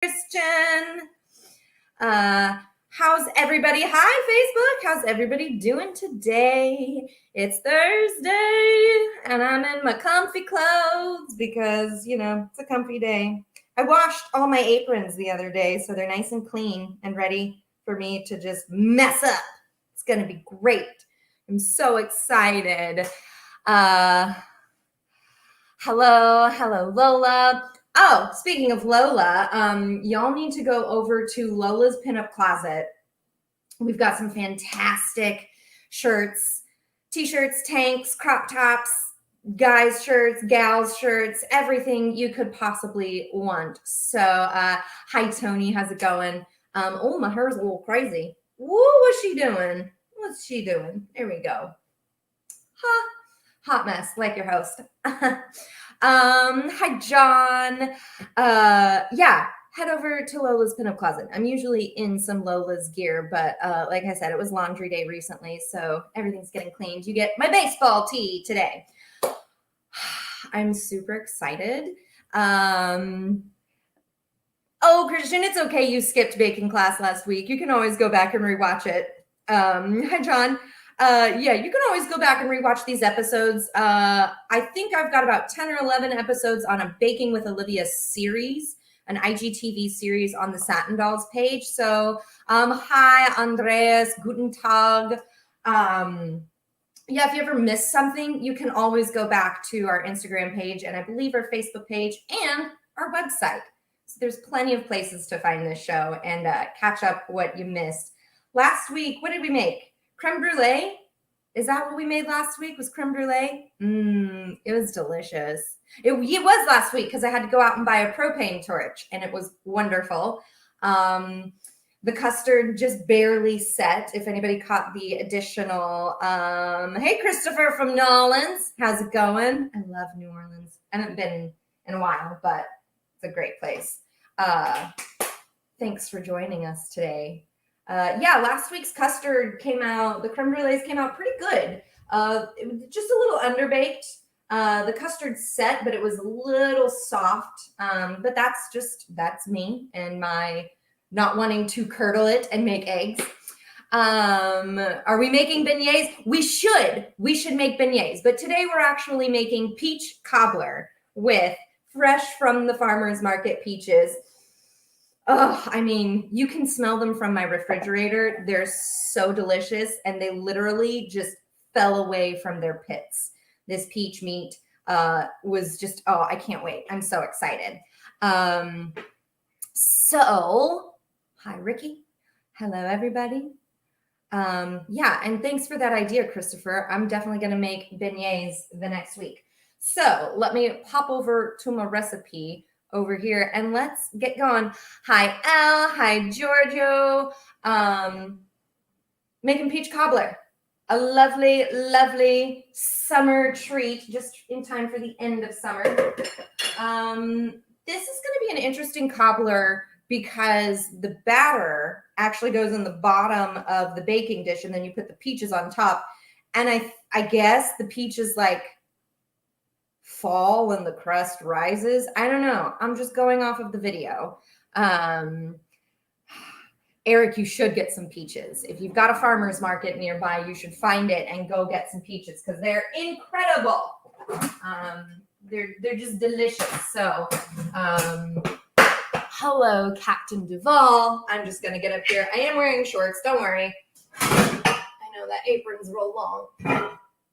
Christian. How's everybody? Hi, Facebook. How's everybody doing today? It's Thursday, and I'm in my comfy clothes because, it's a comfy day. I washed all my aprons the other day, so they're nice and clean and ready for me to just mess up. It's going to be great. I'm so excited. Hello, Lola. Oh, speaking of Lola, y'all need to go over to Lola's Pinup Closet. We've got some fantastic shirts, t-shirts, tanks, crop tops, guys' shirts, gals' shirts, everything you could possibly want. So, hi, Tony. How's it going? Oh, my hair's a little crazy. Woo, what's she doing? What's she doing? There we go. Hot mess, like your host. Hi, John. Head over to Lola's Pinup Closet. I'm usually in some Lola's gear, but like I said, it was laundry day recently, so everything's getting cleaned. You get my baseball tee today. I'm super excited. Oh, Christian, it's okay. You skipped baking class last week. You can always go back and rewatch it. Hi, John. You can always go back and rewatch these episodes. I think I've got about 10 or 11 episodes on a Baking with Olivia series, an IGTV series on the Satin Dolls page. So, hi, Andreas, guten Tag. If you ever miss something, you can always go back to our Instagram page and I believe our Facebook page and our website. So there's plenty of places to find this show and catch up what you missed. Last week, what did we make? Creme brulee? Is that what we made last week? Was creme brulee? It was delicious. It was last week because I had to go out and buy a propane torch, and it was wonderful. The custard just barely set. If anybody caught the additional, hey, Christopher from New Orleans. How's it going? I love New Orleans. I haven't been in a while, but it's a great place. Thanks for joining us today. Last week's custard came out, the creme brulees came out pretty good. It was just a little underbaked. The custard set, but it was a little soft. But that's me and my not wanting to curdle it and make eggs. Are we making beignets? We should make beignets, but today we're actually making peach cobbler with fresh from the farmer's market peaches. Oh, I mean, you can smell them from my refrigerator. They're so delicious, and they literally just fell away from their pits. This peach meat was just, I can't wait. I'm so excited. Hi, Ricky. Hello, everybody. And thanks for that idea, Christopher. I'm definitely going to make beignets the next week. So let me pop over to my recipe over here and let's get going. Hi, Elle. Hi, Giorgio. Making peach cobbler. A lovely, lovely summer treat just in time for the end of summer. This is going to be an interesting cobbler because the batter actually goes in the bottom of the baking dish and then you put the peaches on top. And I guess the peaches fall when the crust rises. I don't know. I'm just going off of the video. Eric, you should get some peaches. If you've got a farmer's market nearby, you should find it and go get some peaches because they're incredible. They're just delicious. So, hello, Captain Duvall. I'm just going to get up here. I am wearing shorts. Don't worry. I know that apron's real long.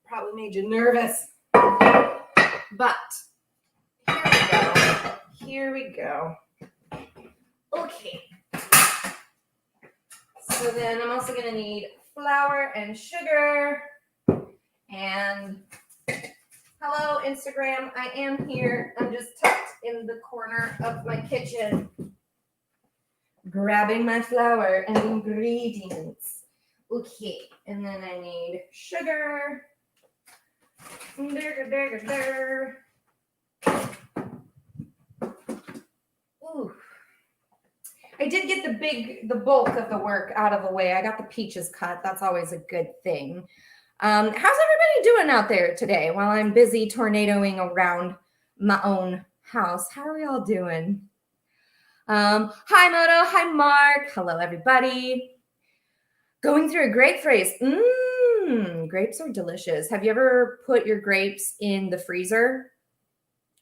Probably made you nervous. But here we go. Okay. So then I'm also going to need flour and sugar. And hello, Instagram. I am here. I'm just tucked in the corner of my kitchen, grabbing my flour and ingredients. Okay. And then I need sugar. Ooh. I did get the bulk of the work out of the way. I got the peaches cut. That's always a good thing. How's everybody doing out there today while I'm busy tornadoing around my own house? How are we all doing? Hi, Moto. Hi, Mark. Hello, everybody. Going through a grape phase. Grapes are delicious. Have you ever put your grapes in the freezer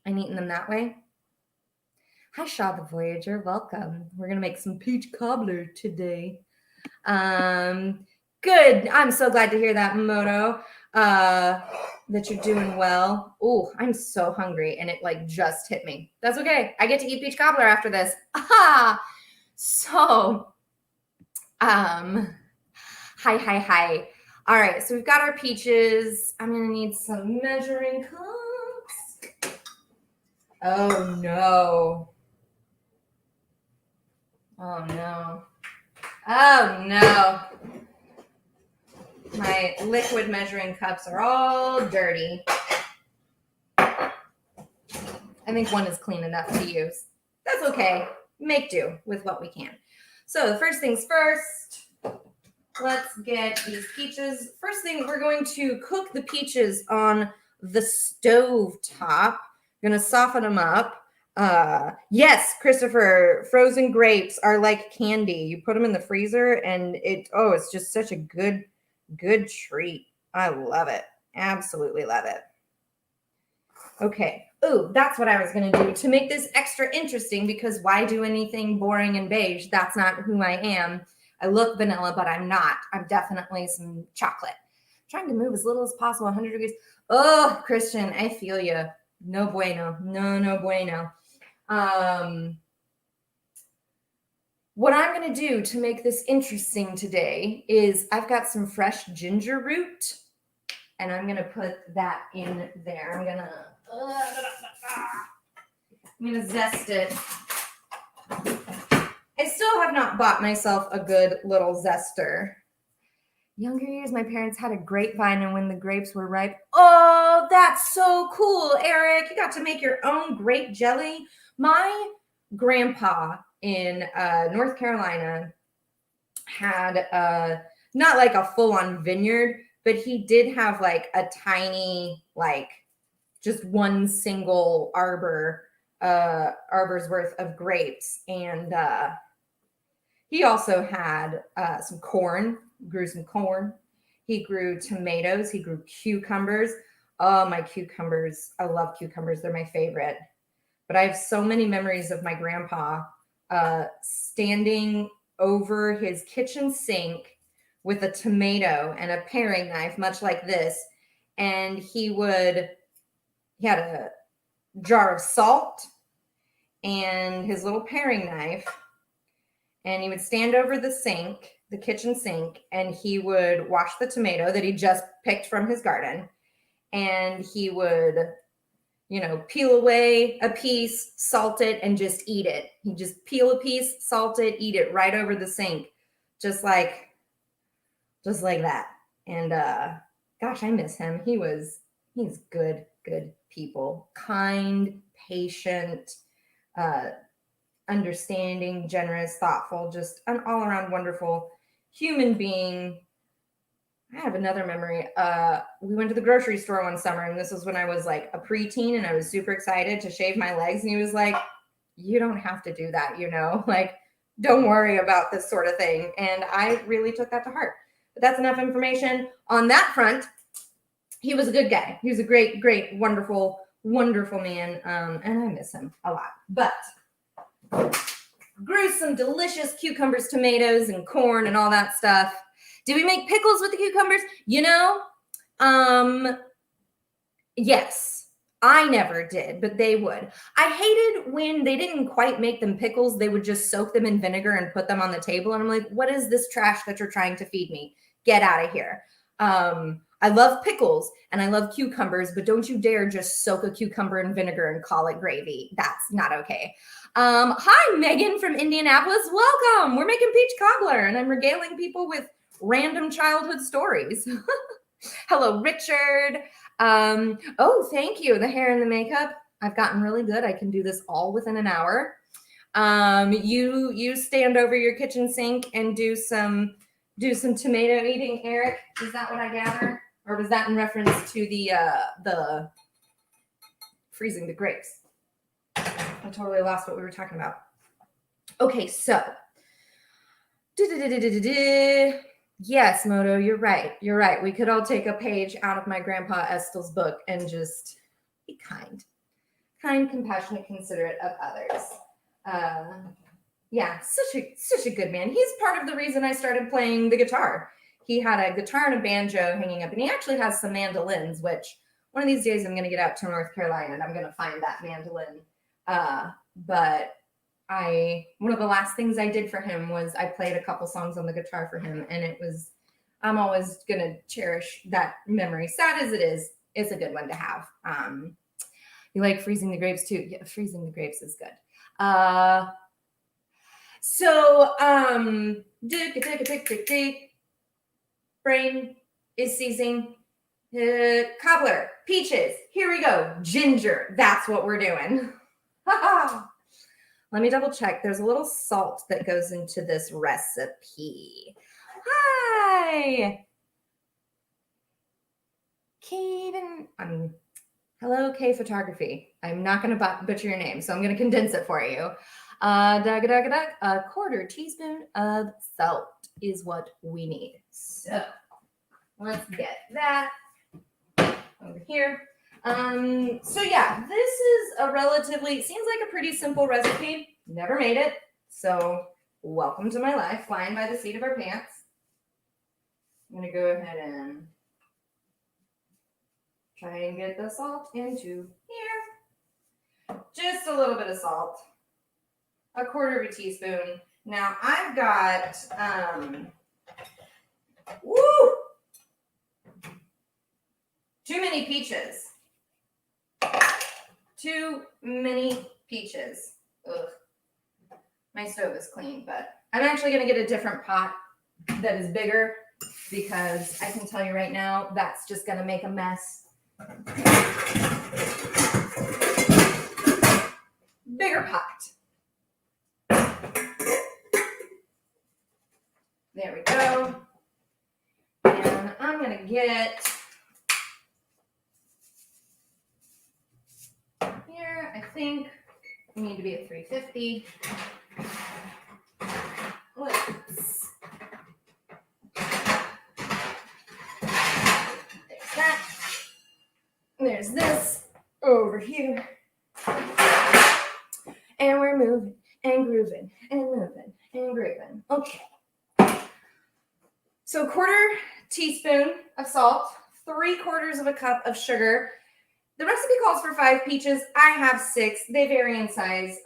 and eaten them that way? Hi, Shaw the Voyager. Welcome. We're going to make some peach cobbler today. Good. I'm so glad to hear that, Moto, that you're doing well. Oh, I'm so hungry, and it like just hit me. That's okay. I get to eat peach cobbler after this. Aha! So, hi. All right, so we've got our peaches. I'm gonna need some measuring cups. Oh no. Oh no. Oh no. My liquid measuring cups are all dirty. I think one is clean enough to use. That's okay. Make do with what we can. So first things first, let's get these peaches. First thing, we're going to cook the peaches on the stove top. Going to soften them up. Yes, Christopher, frozen grapes are like candy. You put them in the freezer and it's just such a good treat. I love it. Absolutely love it. Okay. Oh, that's what I was going to do to make this extra interesting, because why do anything boring and beige? That's not who I am. I look vanilla, but I'm not. I'm definitely some chocolate. I'm trying to move as little as possible, 100 degrees. Oh, Christian, I feel you. No bueno. No bueno. What I'm going to do to make this interesting today is I've got some fresh ginger root, and I'm going to put that in there. I'm going to zest it. I still have not bought myself a good little zester. Younger years, my parents had a grapevine, and when the grapes were ripe, oh, that's so cool, Eric. You got to make your own grape jelly. My grandpa in North Carolina had not like a full-on vineyard, but he did have like a tiny, like just one single arbor's worth of grapes. And he also had some corn, grew some corn. He grew tomatoes. He grew cucumbers. Oh, my cucumbers. I love cucumbers. They're my favorite. But I have so many memories of my grandpa standing over his kitchen sink with a tomato and a paring knife, much like this. And he had a jar of salt and his little paring knife. And he would stand over the sink, the kitchen sink, and he would wash the tomato that he just picked from his garden. And he would, peel away a piece, salt it, and just eat it. He'd just peel a piece, salt it, eat it right over the sink. Just like that. And gosh, I miss him. He's good people. Kind, patient, understanding, generous, thoughtful, just an all-around wonderful human being. I have another memory. We went to the grocery store one summer, and this was when I was like a preteen, and I was super excited to shave my legs. And he was like, you don't have to do that, like, don't worry about this sort of thing. And I really took that to heart. But that's enough information on that front. He was a good guy. He was a great, wonderful man. And I miss him a lot. But grew some delicious cucumbers, tomatoes, and corn and all that stuff. Did we make pickles with the cucumbers? Yes. I never did, but they would. I hated when they didn't quite make them pickles. They would just soak them in vinegar and put them on the table. And I'm like, what is this trash that you're trying to feed me? Get out of here. I love pickles and I love cucumbers, but don't you dare just soak a cucumber in vinegar and call it gravy. That's not okay. Hi, Megan from Indianapolis. Welcome. We're making peach cobbler, and I'm regaling people with random childhood stories. Hello, Richard. Oh, thank you. The hair and the makeup. I've gotten really good. I can do this all within an hour. You stand over your kitchen sink and do some tomato eating, Eric. Is that what I gather? Or was that in reference to the freezing the grapes? I totally lost what we were talking about. Okay, so. Yes, Moto, you're right. You're right. We could all take a page out of my grandpa Estel's book and just be kind. Kind, compassionate, considerate of others. Yeah, such a good man. He's part of the reason I started playing the guitar. He had a guitar and a banjo hanging up, and he actually has some mandolins, which one of these days I'm going to get out to North Carolina and I'm going to find that mandolin. But one of the last things I did for him was I played a couple songs on the guitar for him, and I'm always going to cherish that memory. Sad as it is, it's a good one to have. You like freezing the grapes too? Yeah, freezing the grapes is good. Brain is seizing. Cobbler, peaches, here we go. Ginger, that's what we're doing. Let me double check. There's a little salt that goes into this recipe. Hi. Hello, K Photography. I'm not going to butcher your name, so I'm going to condense it for you. A quarter teaspoon of salt is what we need. So let's get that over here. So yeah, this is seems like a pretty simple recipe. Never made it. So welcome to my life, flying by the seat of our pants. I'm going to go ahead and try and get the salt into here. Just a little bit of salt. A quarter of a teaspoon. Now I've got, too many peaches. Too many peaches. Ugh. My stove is clean, but I'm actually going to get a different pot that is bigger because I can tell you right now, that's just going to make a mess. Bigger pot. There we go. And I'm going to get here, I think we need to be at 350. There's that. There's this over here. And we're moving and grooving and moving and grooving. Okay. So 1/4 teaspoon of salt, 3/4 of a cup of sugar. The recipe calls for 5 peaches. I have 6. They vary in size,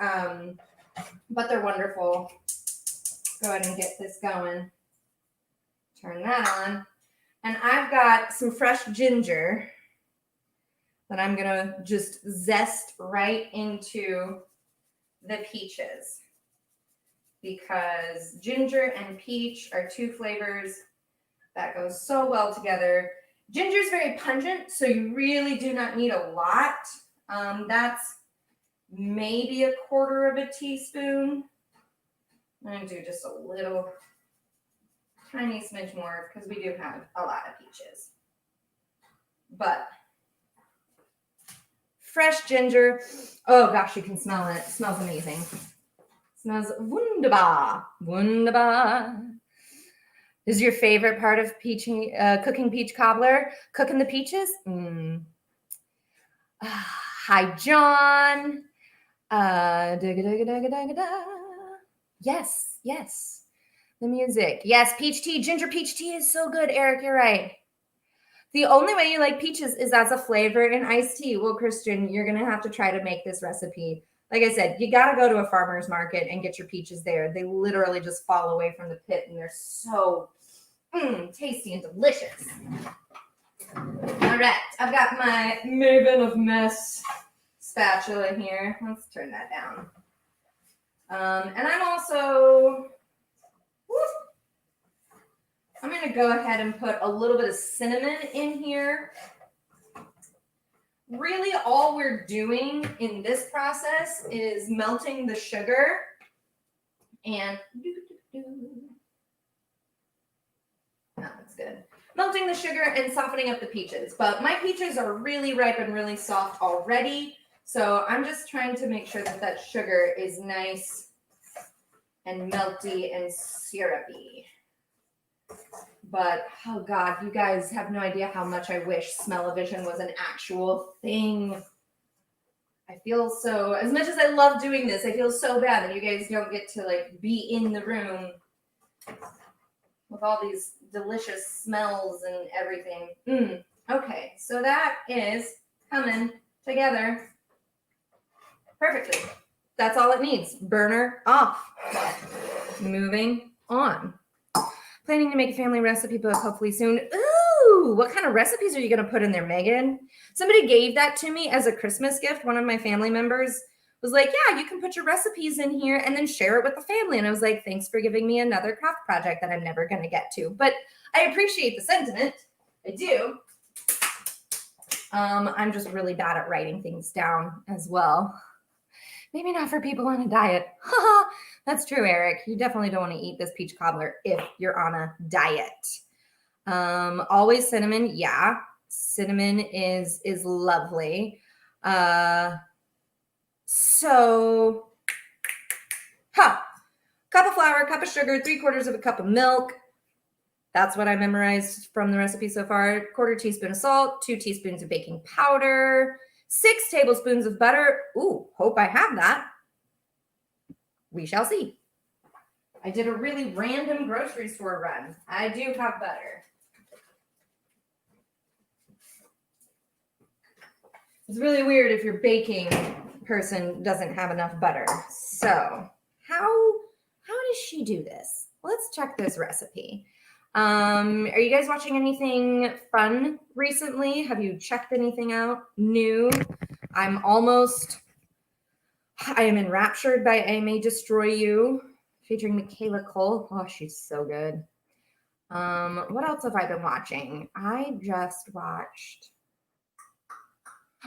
but they're wonderful. Go ahead and get this going. Turn that on. And I've got some fresh ginger that I'm going to just zest right into the peaches, because ginger and peach are 2 flavors that go so well together. Ginger is very pungent, so you really do not need a lot. That's maybe 1/4 of a teaspoon. I'm going to do just a little tiny smidge more because we do have a lot of peaches. But fresh ginger. Oh gosh, you can smell it. It smells amazing. It smells wunderbar. Wunderbar. Is your favorite part of cooking peach cobbler? Cooking the peaches? Hi, John. Yes, yes. The music. Yes, peach tea. Ginger peach tea is so good, Eric. You're right. The only way you like peaches is as a flavor in iced tea. Well, Christian, you're going to have to try to make this recipe. Like I said, you got to go to a farmer's market and get your peaches there. They literally just fall away from the pit, and they're so tasty and delicious. All right, I've got my Maven of Mess spatula here. Let's turn that down. And I'm also, I'm going to go ahead and put a little bit of cinnamon in here. Really, all we're doing in this process is melting the sugar and that's good. Melting the sugar and softening up the peaches. But my peaches are really ripe and really soft already. So I'm just trying to make sure that that sugar is nice and melty and syrupy. But, oh God, you guys have no idea how much I wish smell-o-vision was an actual thing. I feel so, as much as I love doing this, I feel so bad that you guys don't get to like be in the room with all these delicious smells and everything. Okay, so that is coming together perfectly. That's all it needs. Burner off. Moving on. Planning to make a family recipe book hopefully soon. Ooh, what kind of recipes are you going to put in there, Megan? Somebody gave that to me as a Christmas gift. One of my family members was like, yeah, you can put your recipes in here and then share it with the family. And I was like, thanks for giving me another craft project that I'm never going to get to. But I appreciate the sentiment. I do. I'm just really bad at writing things down as well. Maybe not for people on a diet. That's true, Eric. You definitely don't want to eat this peach cobbler if you're on a diet. Always cinnamon. Yeah, cinnamon is lovely. Cup of flour, cup of sugar, 3/4 of a cup of milk. That's what I memorized from the recipe so far. 1/4 teaspoon of salt, 2 teaspoons of baking powder, 6 tablespoons of butter. Ooh, hope I have that. We shall see. I did a really random grocery store run. I do have butter. It's really weird if your baking person doesn't have enough butter. So how does she do this? Let's check this recipe. Are you guys watching anything fun recently? Have you checked anything out new? I am enraptured by I May Destroy You, featuring Michaela Cole. Oh, she's so good. What else have I been watching? I just watched...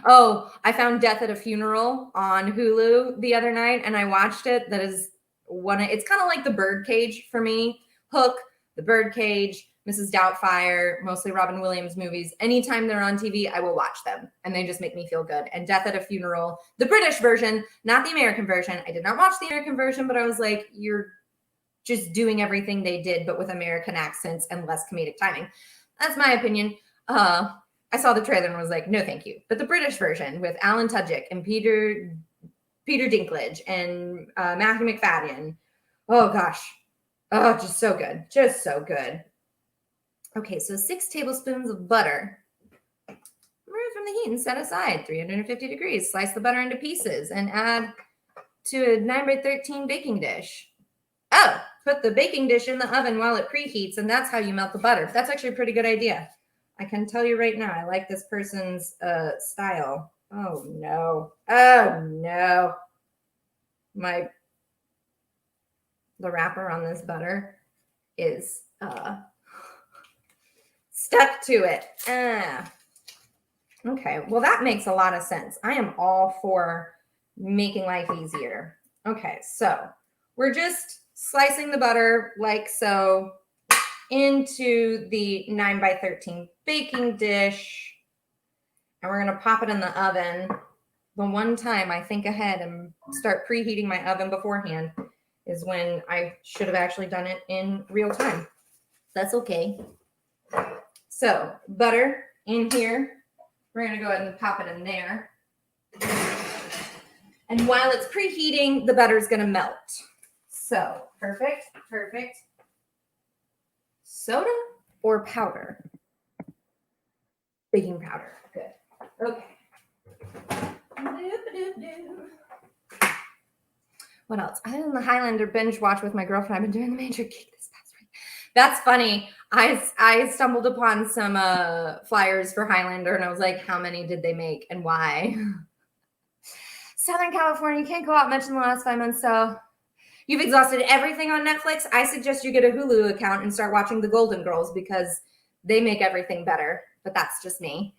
Oh, I found Death at a Funeral on Hulu the other night, and I watched it. That is it's kind of like The Birdcage for me. Hook, The Birdcage, Mrs. Doubtfire, mostly Robin Williams movies. Anytime they're on TV, I will watch them, and they just make me feel good. And Death at a Funeral, the British version, not the American version. I did not watch the American version, but I was like, you're just doing everything they did, but with American accents and less comedic timing. That's my opinion. I saw the trailer and was like, no, thank you. But the British version with Alan Tudyk and Peter Dinklage and Matthew McFadden. Oh, gosh. Oh, just so good. Just so good. Okay, so 6 tablespoons of butter. Remove from the heat and set aside. 350 degrees. Slice the butter into pieces and add to a 9x13 baking dish. Oh, put the baking dish in the oven while it preheats, and that's how you melt the butter. That's actually a pretty good idea. I can tell you right now, I like this person's style. Oh, no. Oh, no. The wrapper on this butter is stuck to it. Okay, well, that makes a lot of sense. I am all for making life easier. Okay, so we're just slicing the butter like so into the 9x13 baking dish, and we're going to pop it in the oven. The one time I think ahead and start preheating my oven beforehand is when I should have actually done it in real time. That's okay. So butter in here. We're going to go ahead and pop it in there. And while it's preheating, the butter is going to melt. So perfect. Soda or powder? Baking powder. Good. Okay. What else? Other than the Highlander binge watch with my girlfriend, I've been doing the Major Geek this past week. That's funny. I stumbled upon some flyers for Highlander, and I was like, how many did they make and why? Southern California, you can't go out much in the last 5 months, so you've exhausted everything on Netflix. I suggest you get a Hulu account and start watching The Golden Girls because they make everything better, but that's just me.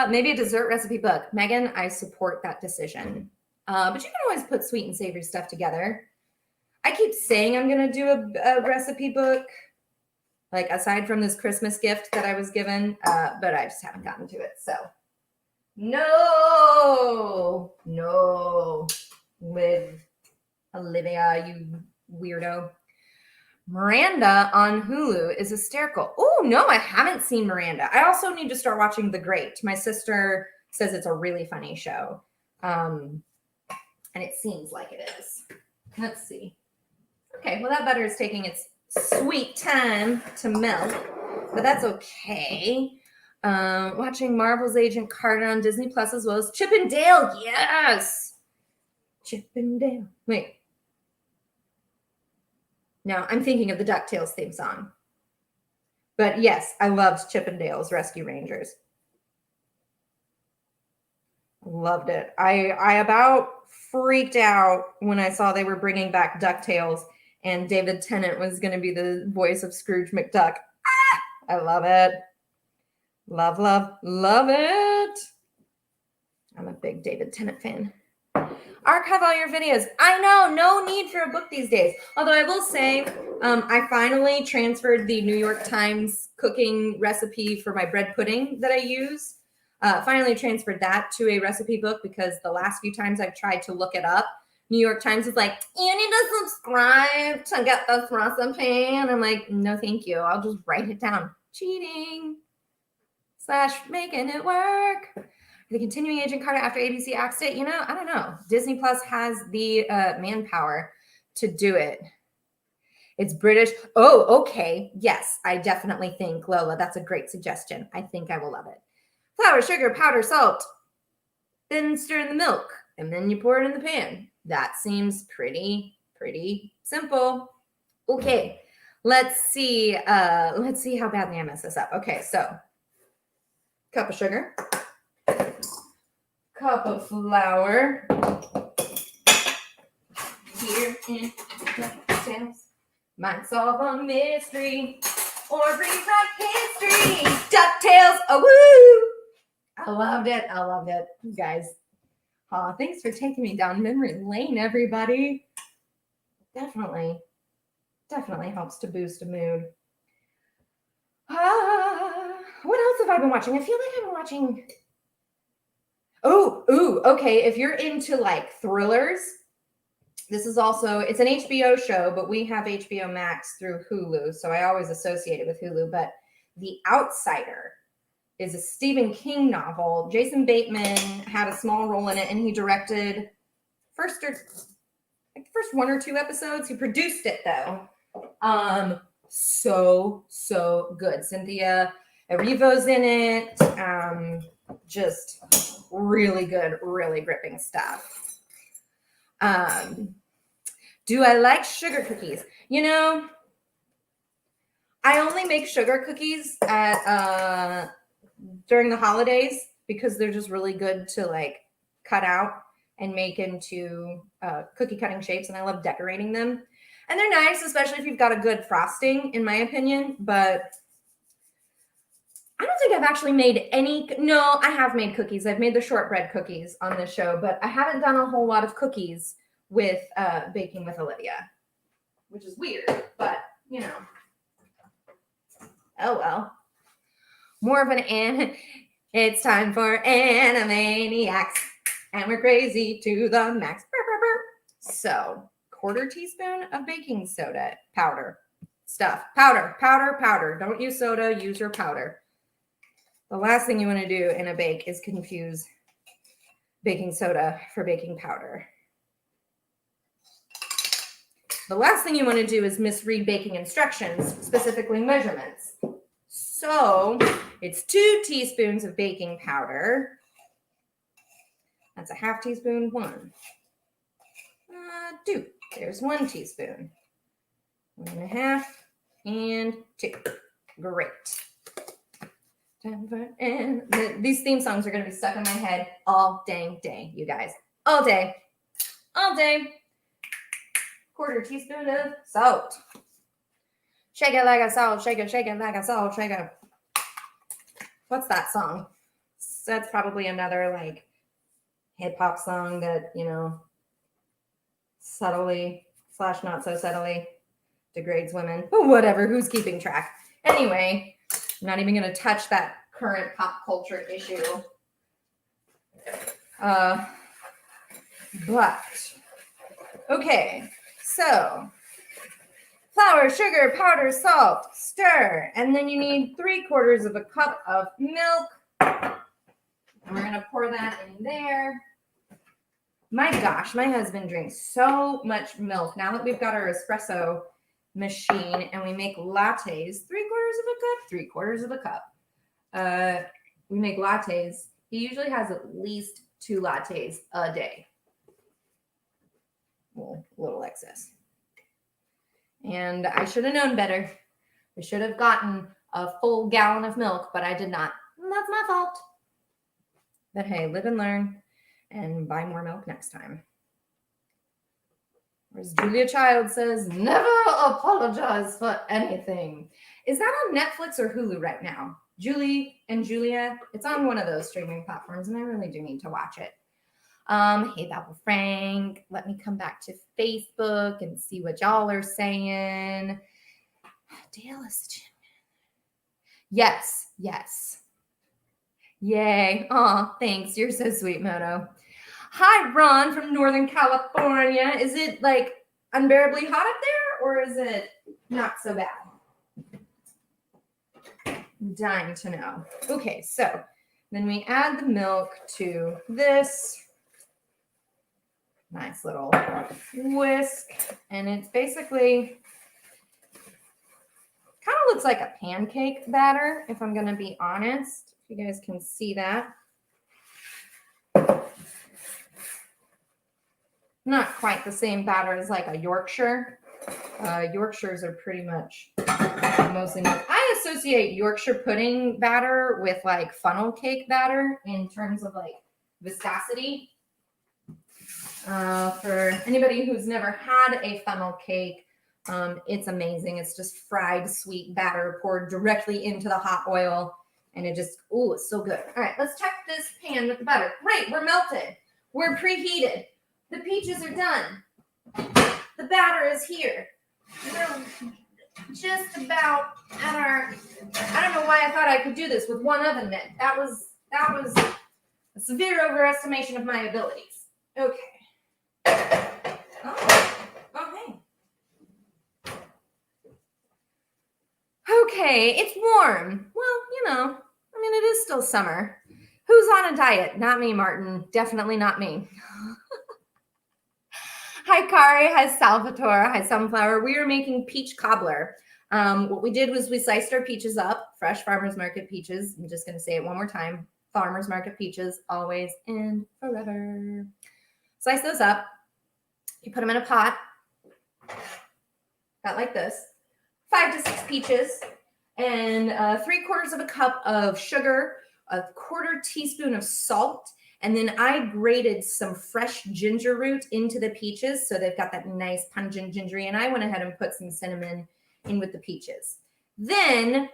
Maybe a dessert recipe book. Megan, I support that decision. But you can always put sweet and savory stuff together. I keep saying I'm going to do a recipe book, like aside from this Christmas gift that I was given, but I just haven't gotten to it. So No, with Olivia, you weirdo. Miranda on Hulu is hysterical. Oh, no, I haven't seen Miranda. I also need to start watching The Great. My sister says it's a really funny show. And it seems like it is. Let's see. Okay, well, that butter is taking its sweet time to melt, but that's okay. Watching Marvel's Agent Carter on Disney Plus as well as Chip and Dale. Yes! Chip and Dale. Wait. No, I'm thinking of the DuckTales theme song. But yes, I loved Chip and Dale's Rescue Rangers. Loved it. I about freaked out when I saw they were bringing back DuckTales and David Tennant was going to be the voice of Scrooge McDuck. Ah, I love it. Love, love, love it. I'm a big David Tennant fan. Archive all your videos. I know, no need for a book these days. Although I will say, I finally transferred the New York Times cooking recipe for my bread pudding that I use. Finally transferred that to a recipe book because the last few times I've tried to look it up, New York Times is like, you need to subscribe to get this recipe. And I'm like, no, thank you. I'll just write it down. Cheating / making it work. The continuing Agent Carter after ABC axed it, I don't know. Disney Plus has the manpower to do it. It's British. Oh, okay. Yes, I definitely think, Lola, that's a great suggestion. I think I will love it. Flour, sugar, powder, salt. Then stir in the milk, and then you pour it in the pan. That seems pretty simple. Okay, let's see how badly I mess this up. Okay, so cup of sugar. Cup of flour. Here in DuckTales, might solve a mystery or rewrite history. DuckTales, woo! I loved it, you guys. Thanks for taking me down memory lane, everybody. Definitely helps to boost a mood. What else have I been watching? I feel like I've been watching. Okay. If you're into like thrillers, this is also, it's an HBO show, but we have HBO Max through Hulu. So I always associate it with Hulu. But The Outsider is a Stephen King novel. Jason Bateman had a small role in it, and he directed first 1 or 2 episodes. He produced it though. So good. Cynthia Erivo's in it. Just really good, really gripping stuff. Do I like sugar cookies? I only make sugar cookies at during the holidays because they're just really good to like cut out and make into cookie cutting shapes, and I love decorating them. And they're nice, especially if you've got a good frosting, in my opinion. But I don't think I've actually made any. No, I have made cookies. I've made the shortbread cookies on this show, but I haven't done a whole lot of cookies with Baking with Olivia, which is weird, but oh well. More of an it's time for Animaniacs, and we're crazy to the max. So, 1/4 teaspoon of baking soda powder. Powder. Don't use soda, use your powder. The last thing you want to do in a bake is confuse baking soda for baking powder. The last thing you want to do is misread baking instructions, specifically measurements. So it's 2 teaspoons of baking powder. That's a 1/2 teaspoon. 1, 2. There's 1 teaspoon. 1 1/2 and 2. Great. And these theme songs are going to be stuck in my head all dang day, you guys. All day. 1/4 teaspoon of salt. Shake it like a salt, shake it like a salt, shake it. What's that song? That's probably another like hip hop song that, subtly / not so subtly degrades women. Whatever, who's keeping track? Anyway, I'm not even going to touch that current pop culture issue. But, okay, so flour, sugar, powder, salt, stir, and then you need 3/4 of a cup of milk. And we're gonna pour that in there. My gosh, my husband drinks so much milk. Now that we've got our espresso machine and we make lattes, 3/4 of a cup, 3/4 of a cup. We make lattes. He usually has at least 2 lattes a day. Well, a little excess. And I should have known better. I should have gotten a full gallon of milk, but I did not. And that's my fault. But hey, live and learn and buy more milk next time. Whereas Julia Child says, never apologize for anything. Is that on Netflix or Hulu right now? Julie and Julia, it's on one of those streaming platforms, and I really do need to watch it. Hey, Babel Frank, let me come back to Facebook and see what y'all are saying. Dale is yes. Yay. Oh, thanks. You're so sweet, Moto. Hi, Ron from Northern California. Is it like unbearably hot up there, or is it not so bad? I'm dying to know. Okay, so then we add the milk to this nice little whisk, and it's basically kind of looks like a pancake batter, if I'm going to be honest. If you guys can see that. Not quite the same batter as like a Yorkshire. Yorkshires are pretty much mostly milk. I associate Yorkshire pudding batter with like funnel cake batter in terms of like viscosity. For anybody who's never had a funnel cake, it's amazing. It's just fried sweet batter poured directly into the hot oil, and it just, ooh, it's so good. All right, let's check this pan with the butter. Great, we're melted. We're preheated. The peaches are done. The batter is here. We're just about at our, I don't know why I thought I could do this with one oven mitt. That was a severe overestimation of my abilities. Okay. Okay, it's warm. Well, you know, I mean, it is still summer. Who's on a diet? Not me, Martin. Definitely not me. Hi, Kari. Hi, Salvatore. Hi, Sunflower. We are making peach cobbler. What we did was we sliced our peaches up, fresh farmers market peaches. I'm just going to say it one more time. Farmers market peaches, always and forever. Slice those up. You put them in a pot. About like this. 5 to 6 peaches. And 3/4 of a cup of sugar. 1/4 teaspoon of salt. And then I grated some fresh ginger root into the peaches, so they've got that nice pungent gingery. And I went ahead and put some cinnamon in with the peaches. Then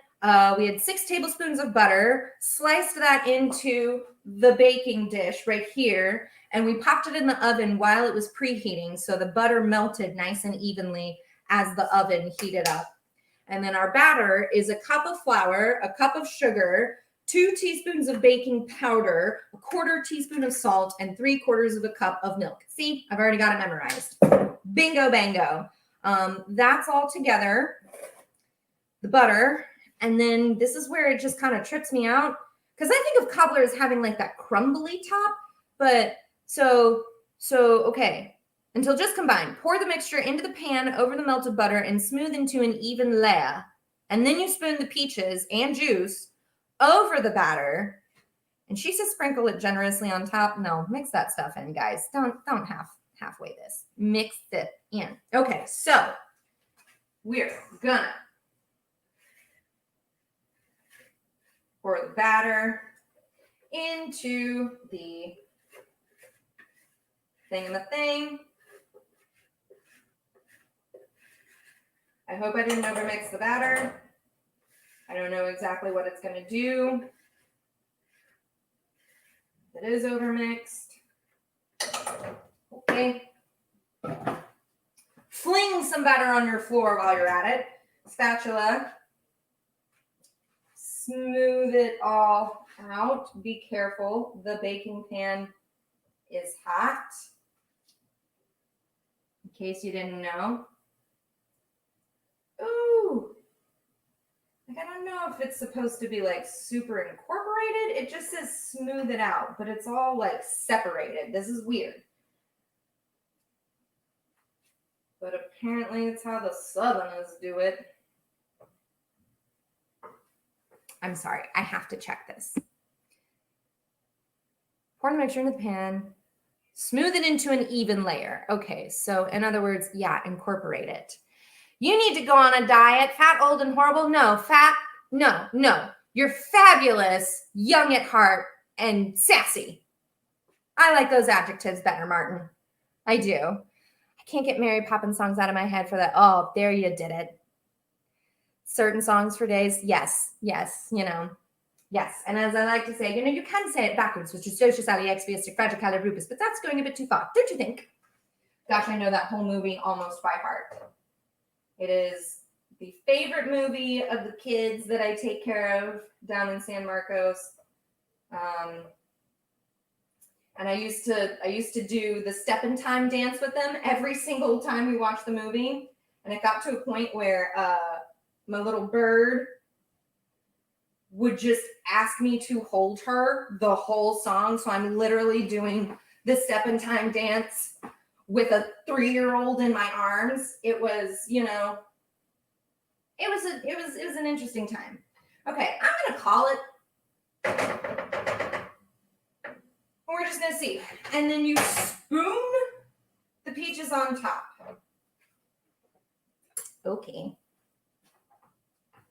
we had 6 tablespoons of butter, sliced that into the baking dish right here, and we popped it in the oven while it was preheating, so the butter melted nice and evenly as the oven heated up. And then our batter is a cup of flour, a cup of sugar, 2 teaspoons of baking powder, 1/4 teaspoon of salt, and 3/4 of a cup of milk. See, I've already got it memorized. Bingo, bango. That's all together. The butter. And then this is where it just kind of trips me out, because I think of cobbler as having like that crumbly top. But so okay. Until just combined. Pour the mixture into the pan over the melted butter and smooth into an even layer. And then you spoon the peaches and juice over the batter. And she says sprinkle it generously on top. No, mix that stuff in, guys. Don't halfway this. Mix it in. Okay, so we're gonna pour the batter into the thing. I hope I didn't overmix the batter. I don't know exactly what it's going to do. It is overmixed. Okay. Fling some batter on your floor while you're at it. Spatula. Smooth it all out. Be careful. The baking pan is hot. In case you didn't know. Ooh. Like, I don't know if it's supposed to be like super incorporated. It just says smooth it out, but it's all like separated. This is weird. But apparently it's how the Southerners do it. I'm sorry, I have to check this. Pour the mixture in the pan. Smooth it into an even layer. Okay, so in other words, yeah, incorporate it. You need to go on a diet. Fat, old, and horrible? No. Fat? No. You're fabulous, young at heart, and sassy. I like those adjectives better, Martin. I do. I can't get Mary Poppins songs out of my head for that. Oh, there you did it. Certain songs for days. Yes, you know. Yes, and as I like to say, you know, you can say it backwards, which is socius aliexpius fragile rupus, but that's going a bit too far, don't you think? Gosh, I know that whole movie almost by heart. It is the favorite movie of the kids that I take care of down in San Marcos. And I used to do the step in time dance with them every single time we watched the movie. And it got to a point where my little bird would just ask me to hold her the whole song. So I'm literally doing the step in time dance with a 3-year-old in my arms. It was, you know, it was an interesting time. Okay, I'm gonna call it. We're just gonna see. And then you spoon the peaches on top. Okay.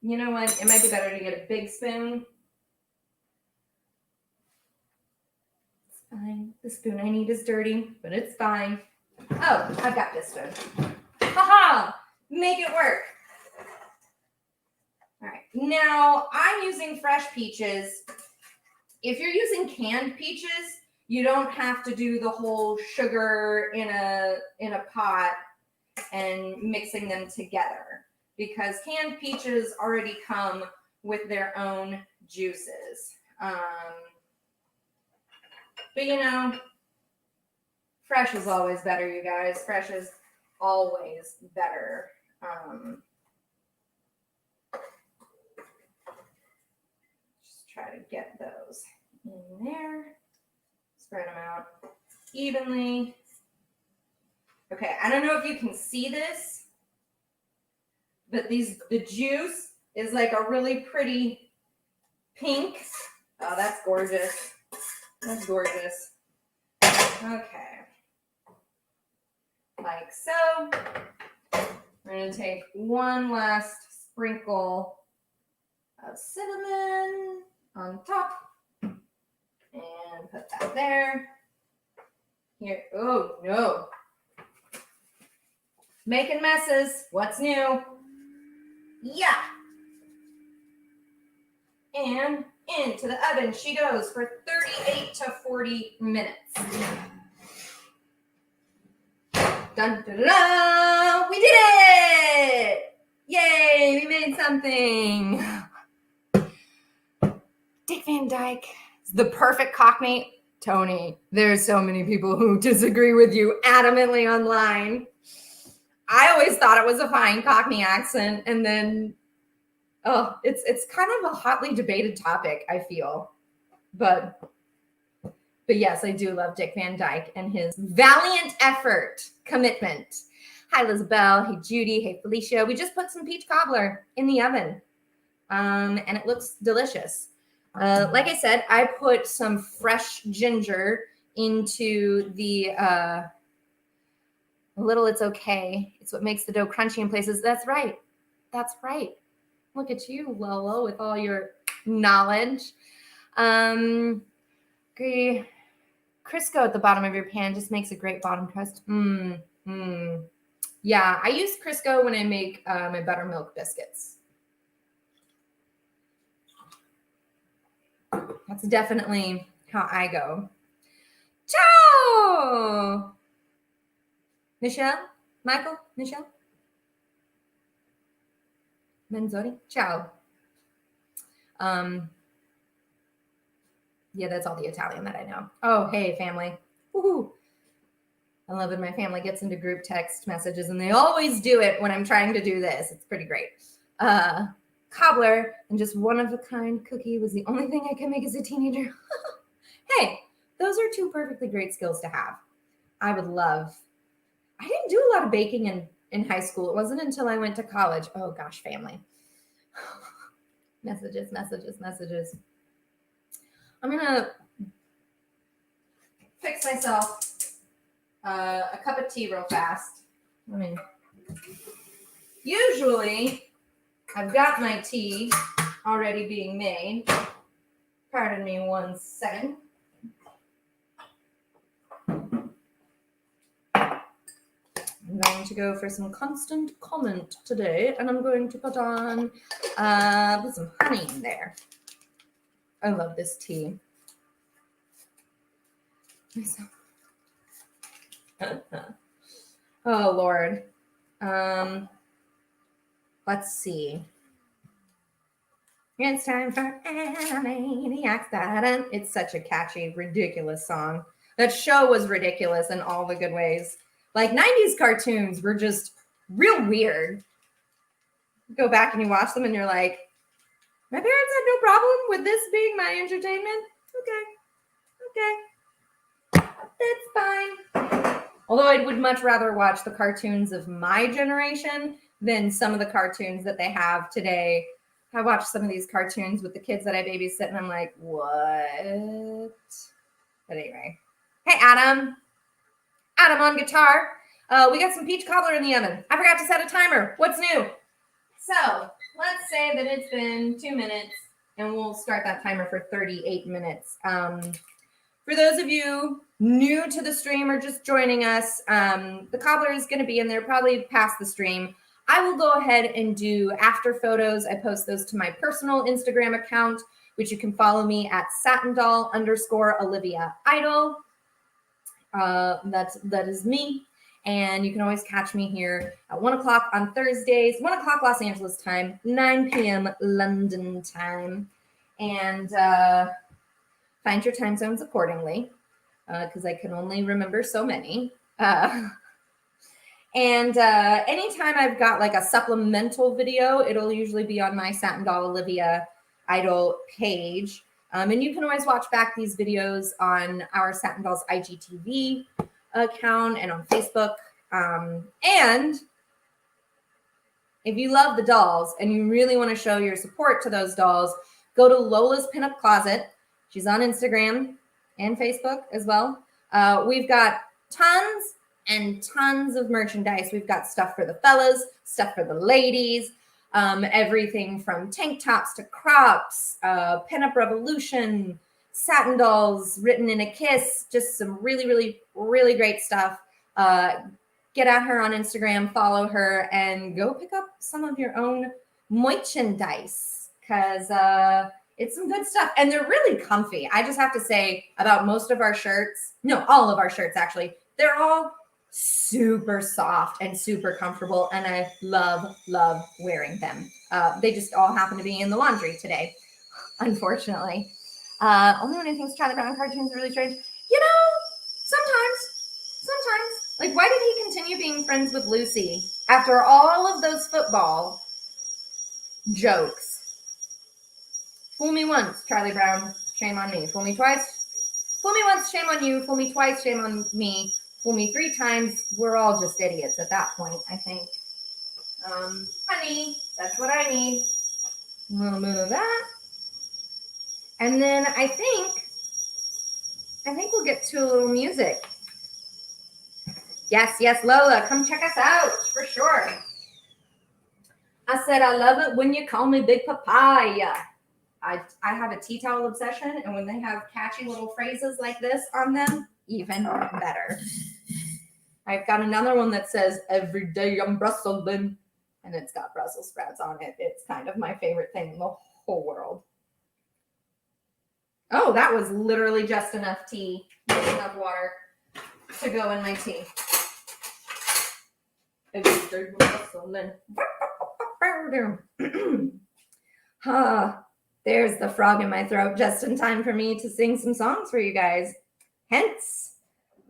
You know what? It might be better to get a big spoon. It's fine. The spoon I need is dirty, but it's fine. Oh, I've got this spoon. Haha! Make it work. All right. Now, I'm using fresh peaches. If you're using canned peaches, you don't have to do the whole sugar in a pot and mixing them together, because canned peaches already come with their own juices. But you know, fresh is always better, you guys. Fresh is always better. Just try to get those in there. Spread them out evenly. Okay, I don't know if you can see this, but the juice is like a really pretty pink. Oh, that's gorgeous. That's gorgeous. Okay. Like so. We're going to take one last sprinkle of cinnamon on top and put that there. Here. Oh, no. Making messes. What's new? Yeah. And into the oven she goes for 38 to 40 minutes. Dun, dun, dun, dun. We did it! Yay, we made something. Dick Van Dyke is the perfect Cockney. Tony, there's so many people who disagree with you adamantly online. I always thought it was a fine Cockney accent, and then it's kind of a hotly debated topic, I feel. But yes, I do love Dick Van Dyke and his valiant effort, commitment. Hi, Lizabelle. Hey, Judy. Hey, Felicia. We just put some peach cobbler in the oven, and it looks delicious. Like I said, I put some fresh ginger into the it's okay. It's what makes the dough crunchy in places. That's right. Look at you, Lolo, with all your knowledge. Crisco at the bottom of your pan just makes a great bottom crust. Yeah, I use Crisco when I make my buttermilk biscuits. That's definitely how I go. Ciao! Michelle? Michael? Michelle? Menzori? Ciao. Yeah, that's all the Italian that I know. Oh, hey, family. Woohoo. I love when my family gets into group text messages, and they always do it when I'm trying to do this. It's pretty great. Cobbler and just one-of-a-kind cookie was the only thing I could make as a teenager. Hey, those are two perfectly great skills to have. I didn't do a lot of baking in high school. It wasn't until I went to college. Oh, gosh, family. Messages. I'm going to fix myself a cup of tea real fast. Usually I've got my tea already being made. Pardon me 1 second. I'm going to go for some constant comment today, and I'm going to put on put some honey in there. I love this tea. Oh, Lord. Let's see. It's time for Animaniacs. It's such a catchy, ridiculous song. That show was ridiculous in all the good ways. Like 90s cartoons were just real weird. You go back and you watch them and you're like, my parents had no problem with this being my entertainment. Okay. That's fine. Although I would much rather watch the cartoons of my generation than some of the cartoons that they have today. I watch some of these cartoons with the kids that I babysit, and I'm like, what? But anyway. Hey, Adam. Adam on guitar. We got some peach cobbler in the oven. I forgot to set a timer. What's new? So let's say that it's been 2 minutes, and we'll start that timer for 38 minutes. For those of you new to the stream or just joining us, the cobbler is going to be in there probably past the stream. I will go ahead and do after photos. I post those to my personal Instagram account, which you can follow me at Satindal_Olivia Idol. That is me. And you can always catch me here at 1 o'clock on Thursdays, 1 o'clock Los Angeles time, 9 p.m. London time. And find your time zones accordingly, because I can only remember so many. And anytime I've got like a supplemental video, it'll usually be on my Satindal Olivia Idol page. And you can always watch back these videos on our Satindal's IGTV account and on Facebook. And if you love the dolls and you really want to show your support to those dolls, go to Lola's Pinup Closet. She's on Instagram and Facebook as well. We've got tons and tons of merchandise. We've got stuff for the fellas, stuff for the ladies, everything from tank tops to crops, Pinup Revolution, satin dolls written in a kiss, just some really, really, really great stuff. Get at her on Instagram, follow her, and go pick up some of your own merchandise, because it's some good stuff. And they're really comfy. I just have to say about most of our shirts, no, all of our shirts actually, they're all super soft and super comfortable, and I love wearing them. They just all happen to be in the laundry today, unfortunately. Only one who thinks Charlie Brown cartoons are really strange. You know, sometimes. Like, why did he continue being friends with Lucy after all of those football jokes? Fool me once, Charlie Brown, shame on me. Fool me twice. Fool me once, shame on you. Fool me twice, shame on me. Fool me 3 times. We're all just idiots at that point, I think. Honey, that's what I need. A little bit of that. And then I think we'll get to a little music. Yes, Lola, come check us out for sure. I said, I love it when you call me Big Papaya. I have a tea towel obsession, and when they have catchy little phrases like this on them, even better. I've got another one that says, every day I'm Brussels-in, and it's got Brussels sprouts on it. It's kind of my favorite thing in the whole world. Oh, that was literally just enough tea, just enough water to go in my tea. Every day I'm Brussels-in. There's the frog in my throat just in time for me to sing some songs for you guys. Hence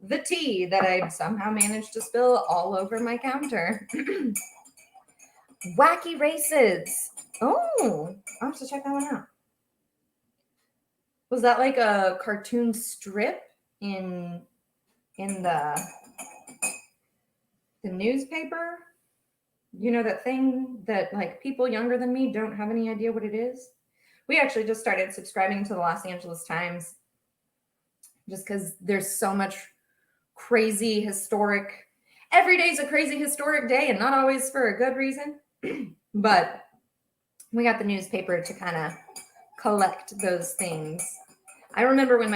the tea that I somehow managed to spill all over my counter. Wacky Races. Oh, I'll have to check that one out. Was that like a cartoon strip in the newspaper? You know, that thing that like people younger than me don't have any idea what it is? We actually just started subscribing to the Los Angeles Times just because there's so much crazy historic. Every day's a crazy historic day and not always for a good reason. But we got the newspaper to kind of collect those things. I remember when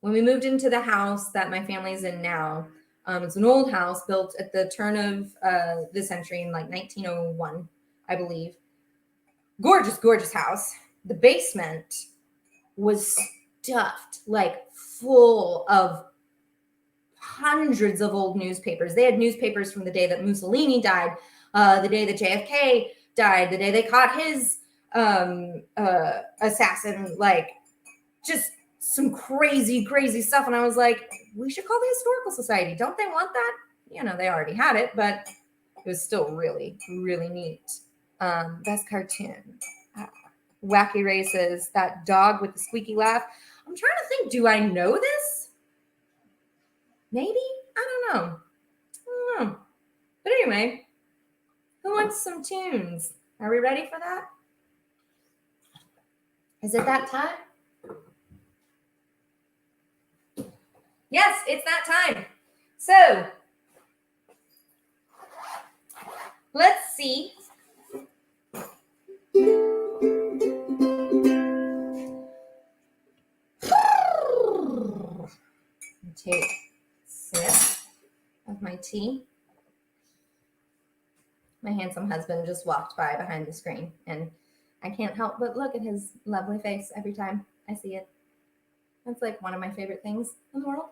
we moved into the house that my family's in now, it's an old house built at the turn of the century in like 1901, I believe. Gorgeous, gorgeous house. The basement was stuffed, like full of hundreds of old newspapers. They had newspapers from the day that Mussolini died, the day that JFK died, the day they caught his assassin, like just some crazy, crazy stuff. And I was like, we should call the Historical Society. Don't they want that? You know, they already had it, but it was still really, really neat. Best cartoon. Wacky Races, that dog with the squeaky laugh. I'm trying to think, do I know this? Maybe? I don't know. But anyway, who wants some tunes? Are we ready for that? Is it that time? Yes, it's that time. So, let's see. Take a sip of my tea. My handsome husband just walked by behind the screen, and I can't help but look at his lovely face every time I see it. That's like one of my favorite things in the world.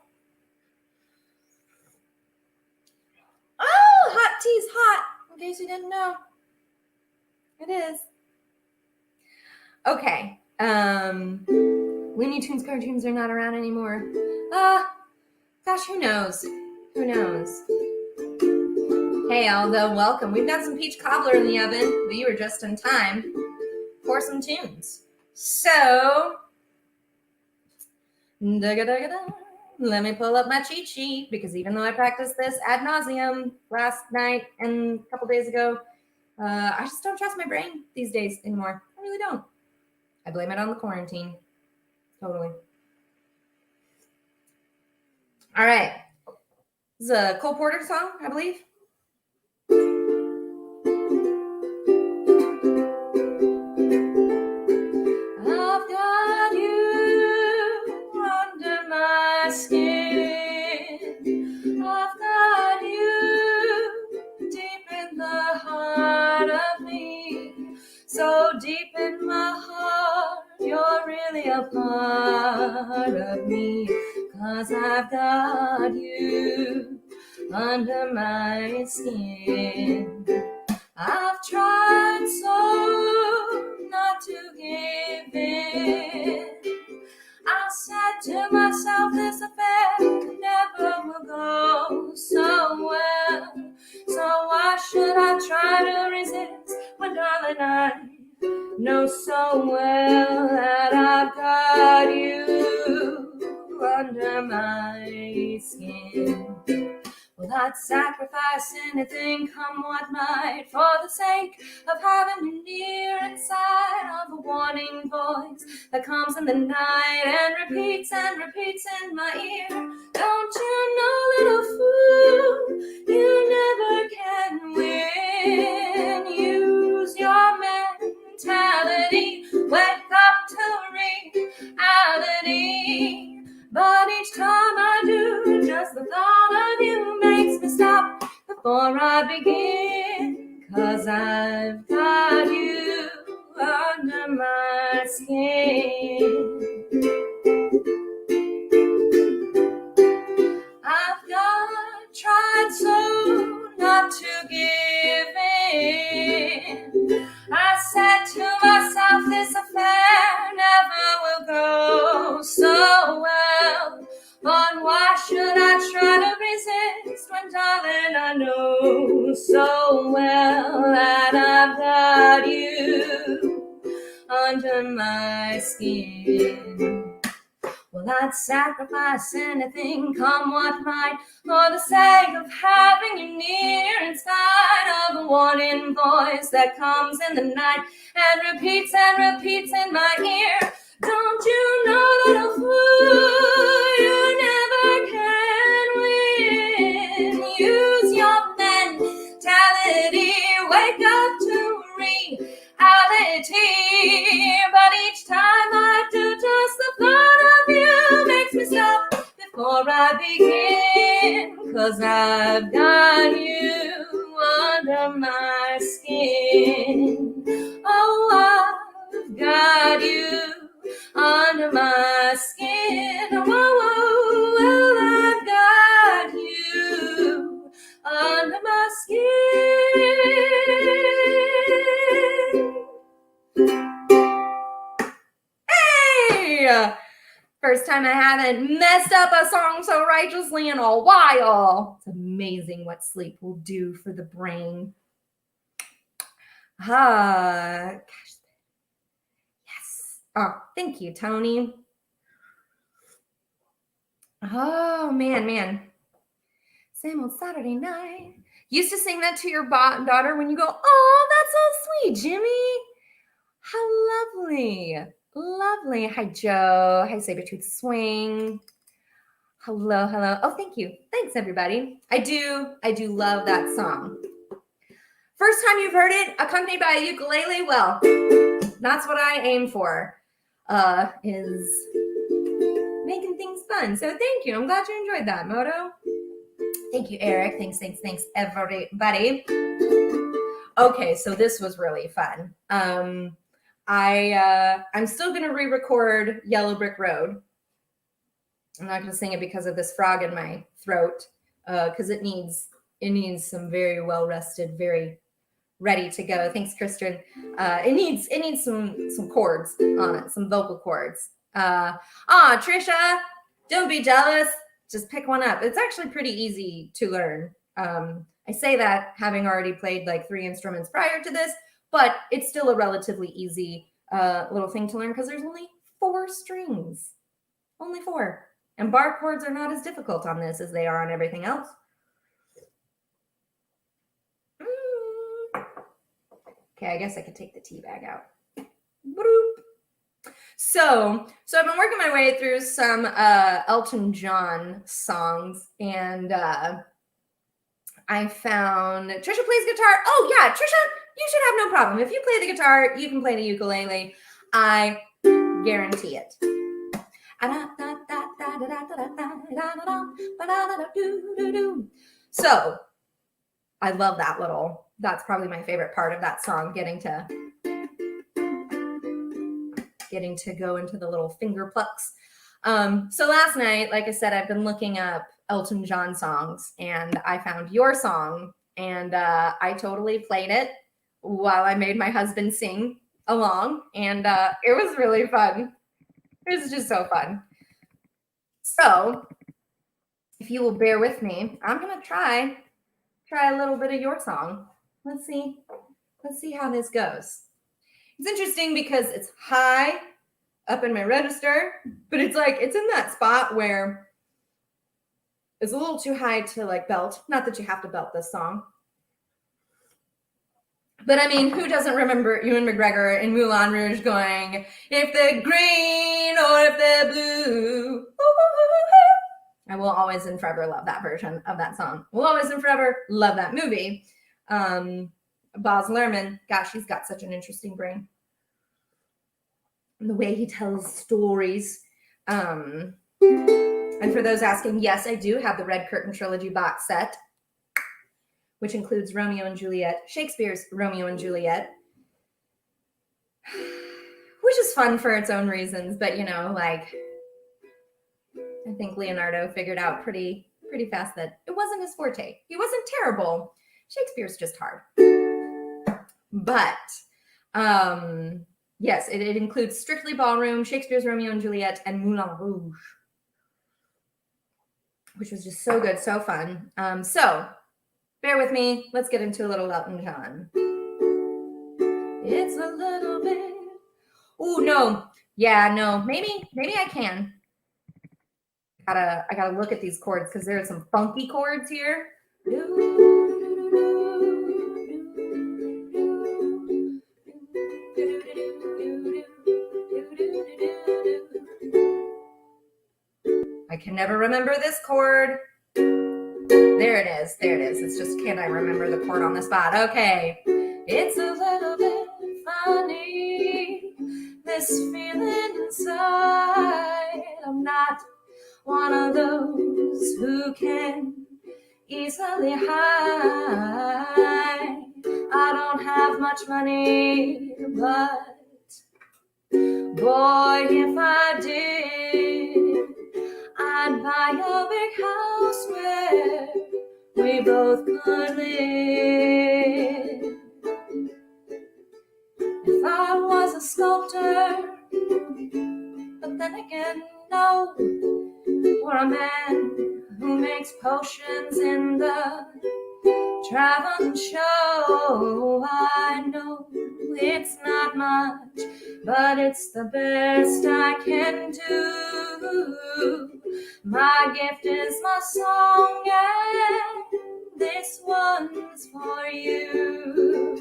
Oh, hot tea's hot, in case you didn't know. It is. Okay. Looney Tunes cartoons are not around anymore. Gosh, who knows? Who knows? Hey, Aldo, welcome. We've got some peach cobbler in the oven, but you were just in time for some tunes. So, let me pull up my cheat sheet, because even though I practiced this ad nauseum last night and a couple days ago, I just don't trust my brain these days anymore. I really don't. I blame it on the quarantine. Totally. All right. This is a Cole Porter song, I believe. I've got you under my skin. I've got you deep in the heart of me. So deep in my heart, you're really a part of me. 'Cause I've got you under my skin. I've tried so not to give in. I said to myself, this affair never will go so well. So why should I try to resist when, darling, I know so well that I've got you under my skin. Well, I'd sacrifice anything, come what might, for the sake of having you near, inside of a warning voice that comes in the night and repeats in my ear. Don't you know, little fool, you never can win. Use your mentality, wake up to reality. But each time I do, just the thought of you makes me stop before I begin. 'Cause I've got you under my skin. I've tried so not to give in. I said to myself, this affair waste when, darling, I know so well that I've got you under my skin. Well, I'd sacrifice anything, come what might, for the sake of having you near, in spite of a warning voice that comes in the night and repeats in my ear. Don't you know that a fool you never can win? Use your mentality, wake up to reality. But each time I do, just the thought of you makes me stop before I begin. 'Cause I've got you under my skin. Oh, I've got you under my skin. Whoa, whoa, well, I've got you under my skin. Hey! First time I haven't messed up a song so righteously in a while. It's amazing what sleep will do for the brain. Gosh. Yes. Oh, thank you, Tony. Oh, man. Same old Saturday night. Used to sing that to your daughter when you go, oh, that's so sweet, Jimmy. How lovely. Lovely. Hi, Joe. Hi, Sabertooth Swing. Hello. Oh, thank you. Thanks, everybody. I do love that song. First time you've heard it, accompanied by a ukulele, well, that's what I aim for, is making things fun. So thank you. I'm glad you enjoyed that, Moto. Thank you, Eric. Thanks, everybody. Okay, so this was really fun. I'm still going to re-record Yellow Brick Road. I'm not going to sing it because of this frog in my throat, because it needs some very well-rested, very ready to go. Thanks, Kristen. It needs some chords on it, some vocal chords. Trisha, don't be jealous. Just pick one up. It's actually pretty easy to learn. I say that having already played like 3 instruments prior to this, but it's still a relatively easy little thing to learn because there's only 4 strings. Only 4. And bar chords are not as difficult on this as they are on everything else. Okay, I guess I could take the tea bag out. So I've been working my way through some Elton John songs, and I found Trisha plays guitar. Oh yeah, Trisha, you should have no problem. If you play the guitar, you can play the ukulele. I guarantee it. So I love that that's probably my favorite part of that song, getting to go into the little finger plucks. So last night, like I said, I've been looking up Elton John songs, and I found your song, and I totally played it while I made my husband sing along, and it was really fun. It was just so fun. So if you will bear with me, I'm gonna try a little bit of your song. Let's see how this goes. It's interesting because it's high up in my register, but it's in that spot where it's a little too high to like belt. Not that you have to belt this song. But I mean, who doesn't remember Ewan McGregor in Moulin Rouge going, if they're green or if they're blue? I will always and forever love that version of that song. Will always and forever love that movie. Baz Luhrmann, gosh, he's got such an interesting brain. And the way he tells stories. And for those asking, yes, I do have the Red Curtain Trilogy box set, which includes Romeo and Juliet, Shakespeare's Romeo and Juliet, which is fun for its own reasons. But, I think Leonardo figured out pretty fast that it wasn't his forte. He wasn't terrible. Shakespeare's just hard. But, yes, it includes Strictly Ballroom, Shakespeare's Romeo and Juliet, and Moulin Rouge. which was just so good, so fun. So bear with me. Let's get into a little Elton John. It's a little bit. Oh no. Yeah, no. Maybe I can. I gotta look at these chords because there are some funky chords here. I can never remember this chord. There it is. There it is. It's just, can I remember the chord on the spot? Okay. It's a little bit funny, this feeling inside. I'm not one of those who can easily hide. I don't have much money, but boy, if I did, I'd buy a big house where we both could live. If I was a sculptor, but then again, no, or a man who makes potions in the traveling show. I know it's not much, but it's the best I can do. My gift is my song, and this one's for you.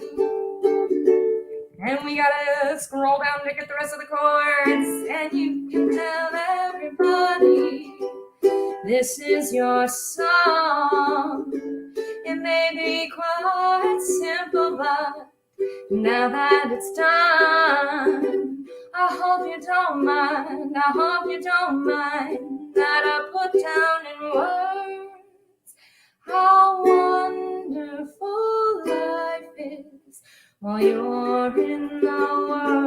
And we gotta scroll down to get the rest of the chords, and you can tell everybody this is your song. It may be quite simple, but now that it's done, I hope you don't mind. I hope you don't mind that I put down in words how wonderful life is while you're in the world.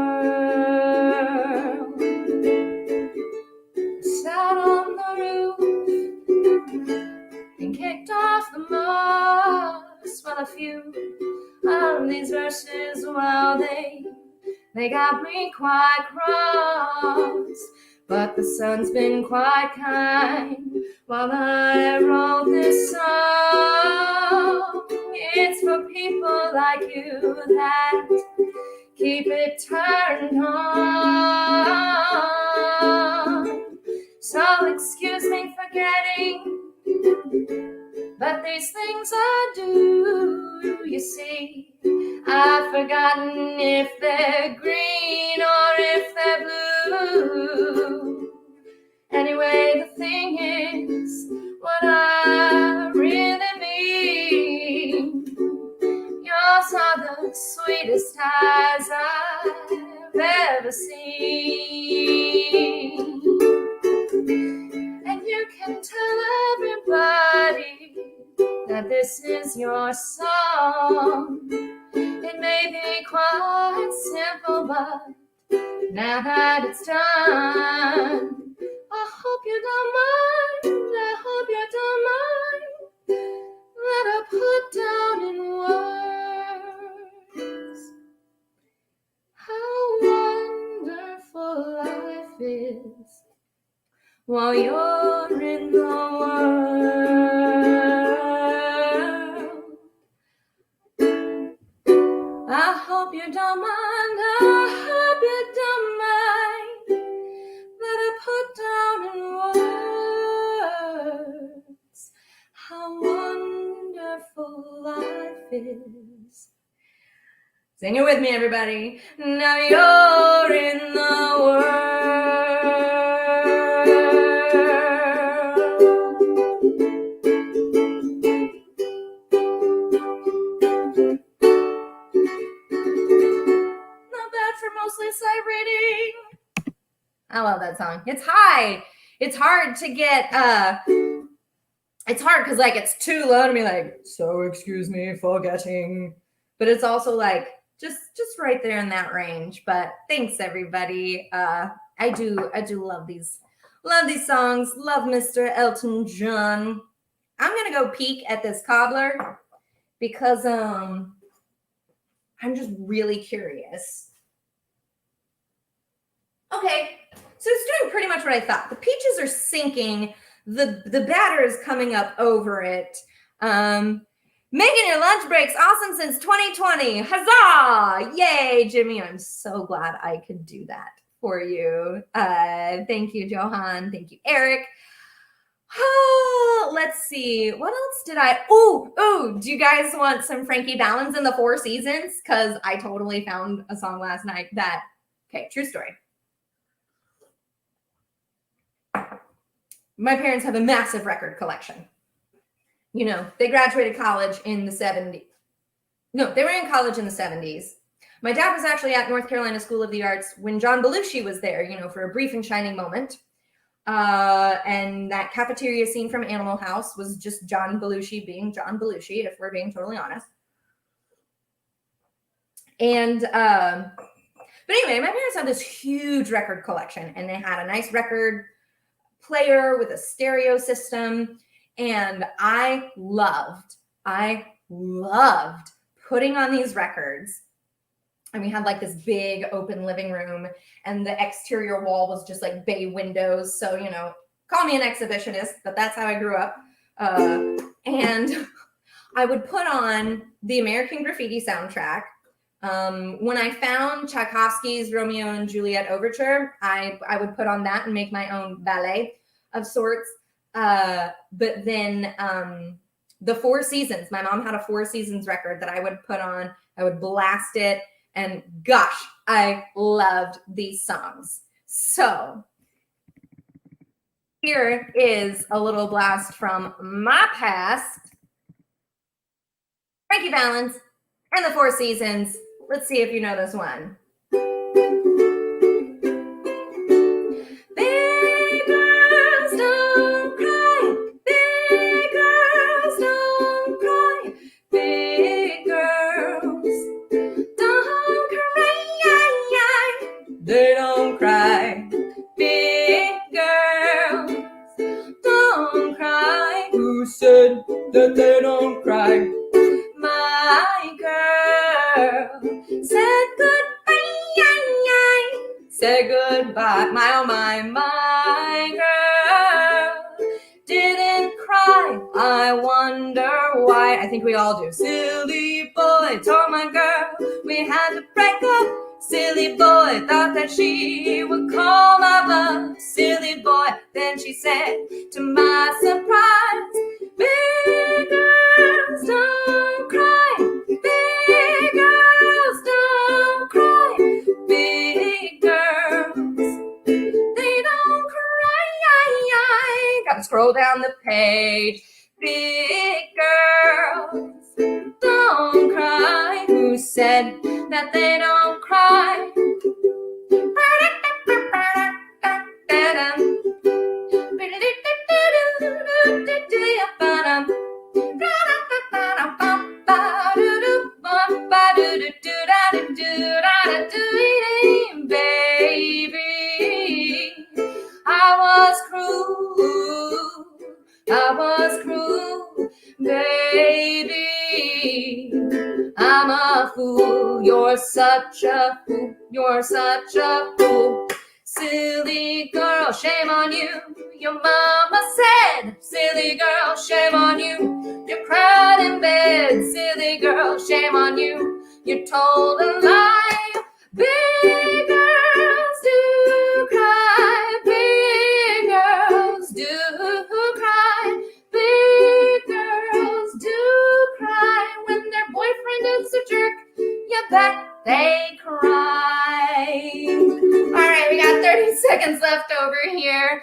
Sat on the roof and kicked off the moss. Well, a few of these verses, well, they got me quite cross. But the sun's been quite kind while I wrote this song. It's for people like you that keep it turned on. So excuse me for getting, but these things I do, you see, I've forgotten if they're green or if they're blue. Anyway, the thing is, what I really mean, yours are the sweetest eyes I've ever seen. And you can tell everybody that this is your song. It may be quite simple, but now that it's done, I hope you don't mind. I hope you don't mind that I put down in words how wonderful life is while you're in the world. I hope you don't mind, I hope you don't mind that I put down in words how wonderful life is. Sing it with me, everybody. Now you're in the world. For mostly sight reading. I love that song. It's high. It's hard to get it's hard because like it's too low to be like, so excuse me for getting, but it's also like just right there in that range. But thanks everybody. I do love these songs. Love Mr. Elton John. I'm gonna go peek at this cobbler because I'm just really curious. Okay, so it's doing pretty much what I thought. The peaches are sinking. the batter is coming up over it. Making your lunch breaks awesome since 2020. Huzzah! Yay, Jimmy. I'm so glad I could do that for you. Thank you, Johan. Thank you, Eric. Oh, let's see. What else did I? Oh, do you guys want some Frankie Valens in the Four Seasons? Because I totally found a song last night that, okay, true story. My parents have a massive record collection. You know, they graduated college in the 70s. No, they were in college in the 70s. My dad was actually at North Carolina School of the Arts when John Belushi was there, you know, for a brief and shining moment. And that cafeteria scene from Animal House was just John Belushi being John Belushi, if we're being totally honest. And, but anyway, my parents had this huge record collection, and they had a nice record player with a stereo system. And I loved putting on these records. And we had like this big open living room, and the exterior wall was just like bay windows. So, you know, call me an exhibitionist, but that's how I grew up. And I would put on the American Graffiti soundtrack. When I found Tchaikovsky's Romeo and Juliet Overture, I would put on that and make my own ballet of sorts. But then the Four Seasons, my mom had a Four Seasons record that I would put on. I would blast it, and gosh, I loved these songs. So here is a little blast from my past. Frankie Valens and the Four Seasons. Let's see if you know this one. Big girls don't cry. Big girls don't cry. Big girls don't cry. They don't cry. Big girls don't cry. Who said that they don't cry? My girl said goodbye. Say goodbye. My oh my girl didn't cry. I wonder why. I think we all do. Silly boy told my girl we had to break up. Silly boy thought that she would call my bluff. Silly boy, then she said, to my surprise, big girls don't cry. Big girls don't cry. Big girls, they don't cry. Gotta scroll down the page. Big girls don't cry. Who said that they don't cry? Baby, I was cruel, baby. I'm a fool. You're such a fool. You're such a fool. Silly girl, shame on you. Your mama said, silly girl, shame on you. You cried in bed, silly girl, shame on you. You told a lie. Big girls do cry. Big girls do cry. Big girls do cry when their boyfriend is a jerk. You bet they cry. All right, we got 30 seconds left over here.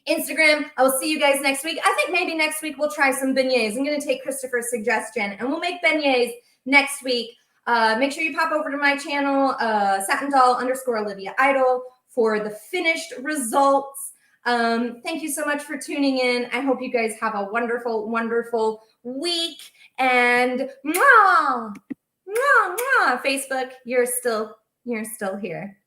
Instagram, I will see you guys next week. I think maybe next week we'll try some beignets. I'm going to take Christopher's suggestion, and we'll make beignets next week. Make sure you pop over to my channel, _Olivia Idol, for the finished results. Thank you so much for tuning in. I hope you guys have a wonderful, wonderful week. And mwah, mwah, mwah. Facebook, you're still here.